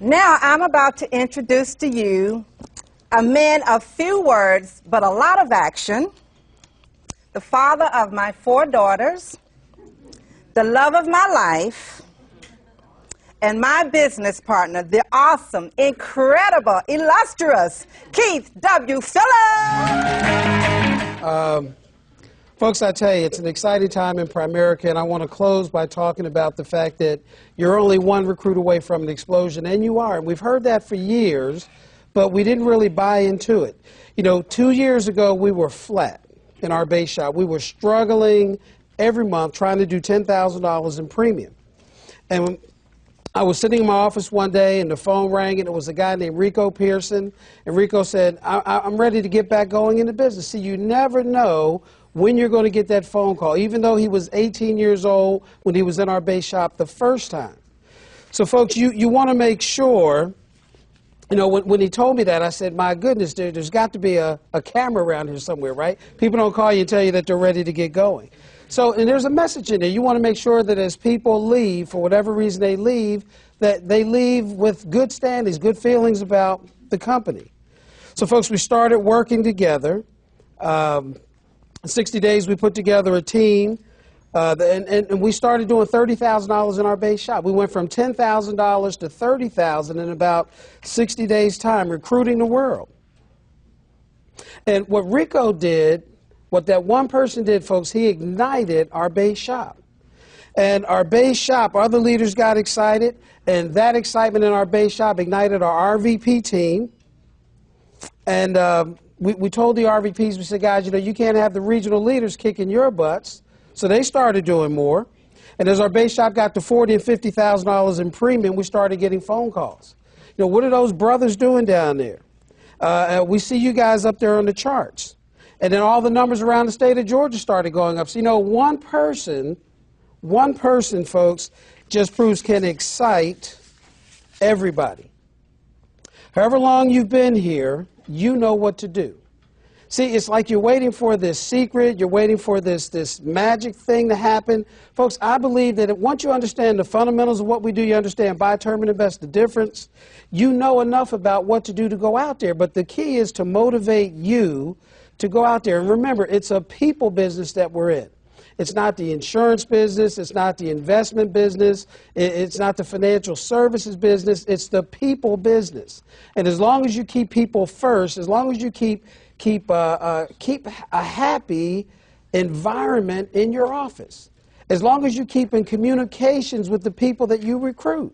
Now I'm about to introduce to you a man of few words but a lot of action, the father of my 4 daughters, the love of my life, and my business partner, the awesome, incredible, illustrious Keith W. Phillips. Folks, I tell you, it's an exciting time in Primerica, and I want to close by talking about the fact that you're only one recruit away from an explosion, and you are. And we've heard that for years, but we didn't really buy into it. You know, 2 years ago, we were flat in our base shop. We were struggling every month trying to do $10,000 in premium. And I was sitting in my office one day, and the phone rang, and it was a guy named Rico Pearson. And Rico said, I'm ready to get back going into business. See, you never know when you're going to get that phone call, even though he was 18 years old when he was in our base shop the first time. So, folks, you want to make sure, you know, when he told me that, I said, my goodness, there's got to be a camera around here somewhere, right? People don't call you and tell you that they're ready to get going. So, and there's a message in there. You want to make sure that as people leave, for whatever reason they leave, that they leave with good standings, good feelings about the company. So, folks, we started working together. In 60 days, we put together a team, and we started doing $30,000 in our base shop. We went from $10,000 to $30,000 in about 60 days' time, recruiting the world. And what Rico did, what that one person did, folks, he ignited our base shop. And our base shop, other leaders got excited, and that excitement in our base shop ignited our RVP team. And we told the RVPs, we said, guys, you know, you can't have the regional leaders kicking your butts. So they started doing more. And as our base shop got to $40,000 and $50,000 in premium, we started getting phone calls. You know, what are those brothers doing down there? We see you guys up there on the charts. And then all the numbers around the state of Georgia started going up. So, you know, one person, folks, just proves can excite everybody. However long you've been here, you know what to do. See, it's like you're waiting for this secret, you're waiting for this magic thing to happen. Folks, I believe that once you understand the fundamentals of what we do, you understand buy, term, and invest, the difference, you know enough about what to do to go out there. But the key is to motivate you to go out there. And remember, it's a people business that we're in. It's not the insurance business, it's not the investment business, it's not the financial services business, it's the people business. And as long as you keep people first, as long as you keep a happy environment in your office, as long as you keep in communications with the people that you recruit.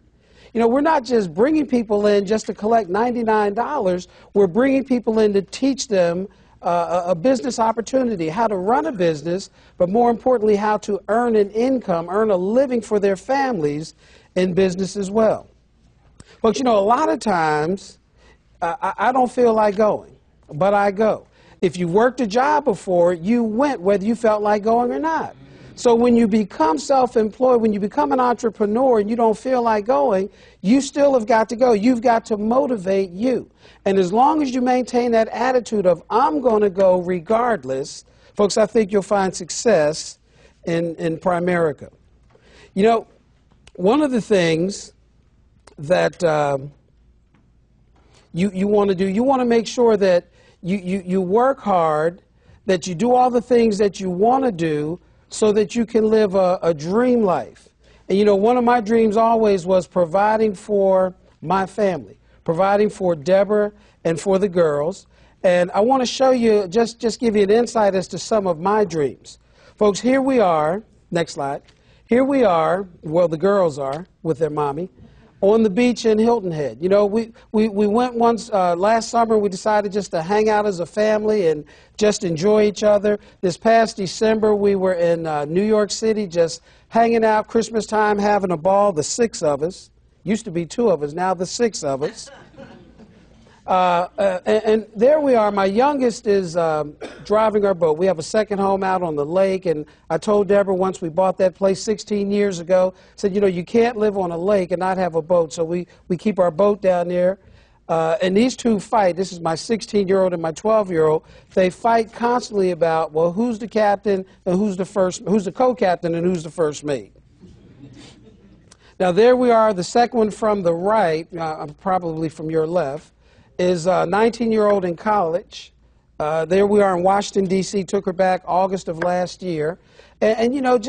You know, we're not just bringing people in just to collect $99, we're bringing people in to teach them a business opportunity, how to run a business, but more importantly, how to earn an income, earn a living for their families in business as well. But, you know, a lot of times, I don't feel like going, but I go. If you worked a job before, you went whether you felt like going or not. So when you become self-employed, when you become an entrepreneur and you don't feel like going, you still have got to go. You've got to motivate you. And as long as you maintain that attitude of, I'm going to go regardless, folks, I think you'll find success in Primerica. You know, one of the things that you want to do, you want to make sure that you work hard, that you do all the things that you want to do, so that you can live a dream life. And you know, one of my dreams always was providing for my family, providing for Deborah and for the girls. And I want to show you, just give you an insight as to some of my dreams. Folks, here we are, next slide. Here we are, well, the girls are with their mommy, on the beach in Hilton Head. You know, we went once last summer. We decided just to hang out as a family and just enjoy each other. This past December, we were in New York City just hanging out, Christmas time, having a ball, the 6 of us. Used to be 2 of us, now the 6 of us. And there we are. My youngest is driving our boat. We have a second home out on the lake, and I told Deborah once we bought that place 16 years ago, said, you know, you can't live on a lake and not have a boat, so we keep our boat down there. And these 2 fight. This is my 16-year-old and my 12-year-old. They fight constantly about, well, who's the captain and who's the co-captain and who's the first mate. Now, there we are. The second one from the right, probably from your left, is a 19-year-old in college. There we are in Washington, D.C., took her back August of last year. And you know,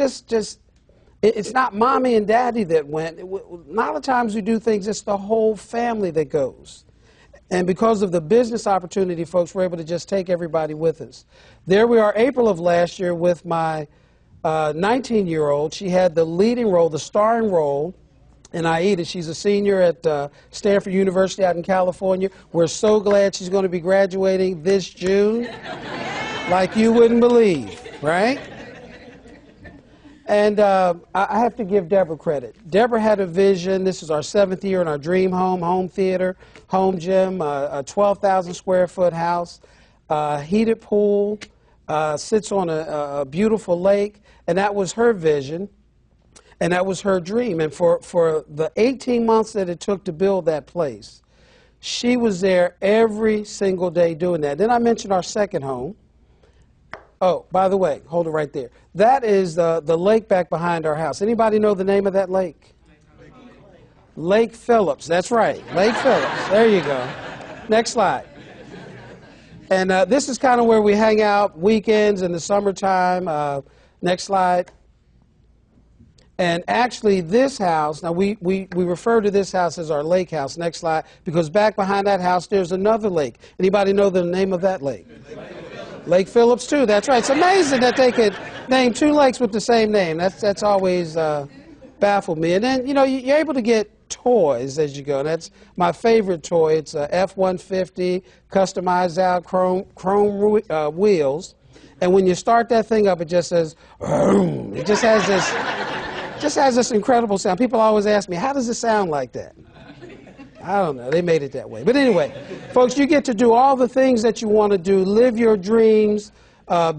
it's not mommy and daddy that went. A lot of times we do things, it's the whole family that goes. And because of the business opportunity, folks, we're able to just take everybody with us. There we are, April of last year, with my 19-year-old. She had the leading role, the starring role in Aida. She's a senior at Stanford University out in California. We're so glad she's going to be graduating this June, like you wouldn't believe, right? And I have to give Deborah credit. Deborah had a vision. This is our 7th year in our dream home, home theater, home gym, a 12,000 square foot house, heated pool, sits on a beautiful lake. And that was her vision, and that was her dream. And for the 18 months that it took to build that place, she was there every single day doing that. Then I mentioned our second home. Oh, by the way, hold it right there. That is the lake back behind our house. Anybody know the name of that lake? Lake Phillips. That's right, Lake Phillips. There you go. Next slide. And this is kind of where we hang out weekends in the summertime. Next slide. And actually this house, now we refer to this house as our lake house. Next slide. Because back behind that house there's another lake. Anybody know the name of that lake? Lake Phillips too, that's right. It's amazing that they could name 2 lakes with the same name. That's always baffled me. And then, you know, you're able to get toys as you go. That's my favorite toy. It's a F-150, customized out chrome wheels. And when you start that thing up, it just says, vroom. It just has this incredible sound. People always ask me, how does it sound like that? I don't know. They made it that way. But anyway, folks, you get to do all the things that you want to do, live your dreams,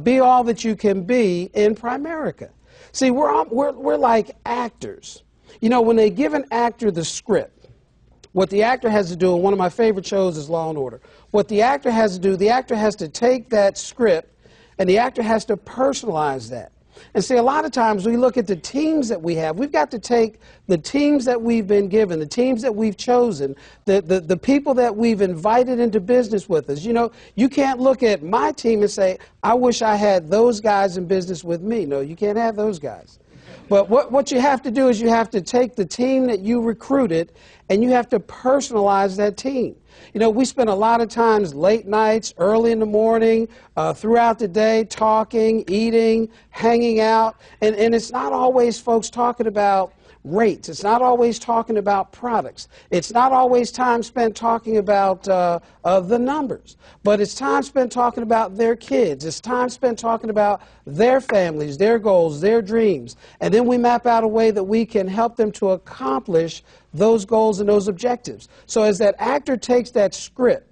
be all that you can be in Primerica. See, we're like actors. You know, when they give an actor the script, what the actor has to do, and one of my favorite shows is Law & Order, what the actor has to do, the actor has to take that script and the actor has to personalize that. And see, a lot of times we look at the teams that we have. We've got to take the teams that we've been given, the teams that we've chosen, the people that we've invited into business with us. You know, you can't look at my team and say, I wish I had those guys in business with me. No, you can't have those guys. But what you have to do is you have to take the team that you recruited and you have to personalize that team. You know, we spend a lot of times late nights, early in the morning, throughout the day, talking, eating, hanging out. And it's not always folks talking about rates. It's not always talking about products. It's not always time spent talking about the numbers. But it's time spent talking about their kids. It's time spent talking about their families, their goals, their dreams. And then we map out a way that we can help them to accomplish those goals and those objectives. So as that actor takes that script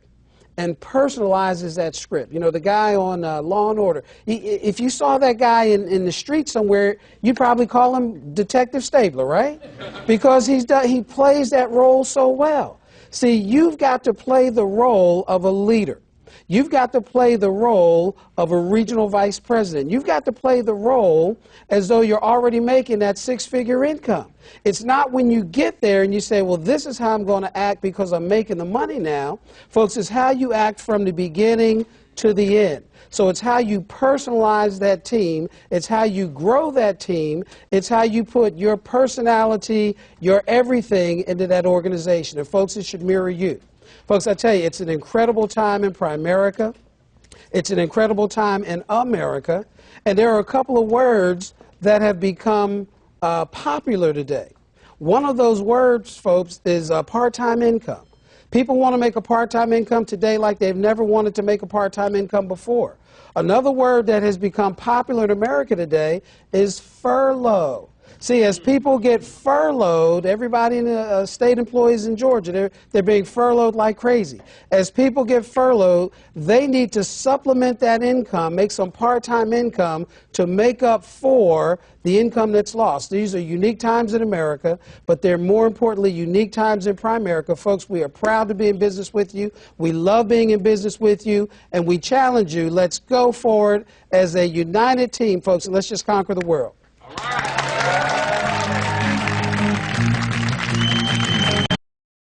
and personalizes that script. You know, the guy on Law & Order, if you saw that guy in the street somewhere, you'd probably call him Detective Stabler, right? Because he plays that role so well. See, you've got to play the role of a leader. You've got to play the role of a regional vice president. You've got to play the role as though you're already making that 6-figure income. It's not when you get there and you say, well, this is how I'm going to act because I'm making the money now. Folks, it's how you act from the beginning to the end. So it's how you personalize that team. It's how you grow that team. It's how you put your personality, your everything into that organization. And folks, it should mirror you. Folks, I tell you, it's an incredible time in Primerica. It's an incredible time in America. And there are a couple of words that have become popular today. One of those words, folks, is part-time income. People want to make a part-time income today like they've never wanted to make a part-time income before. Another word that has become popular in America today is furlough. See, as people get furloughed, everybody in the state employees in Georgia, they're being furloughed like crazy. As people get furloughed, they need to supplement that income, make some part-time income to make up for the income that's lost. These are unique times in America, but they're more importantly unique times in Primerica. Folks, we are proud to be in business with you. We love being in business with you, and we challenge you. Let's go forward as a united team, folks, and let's just conquer the world. All right.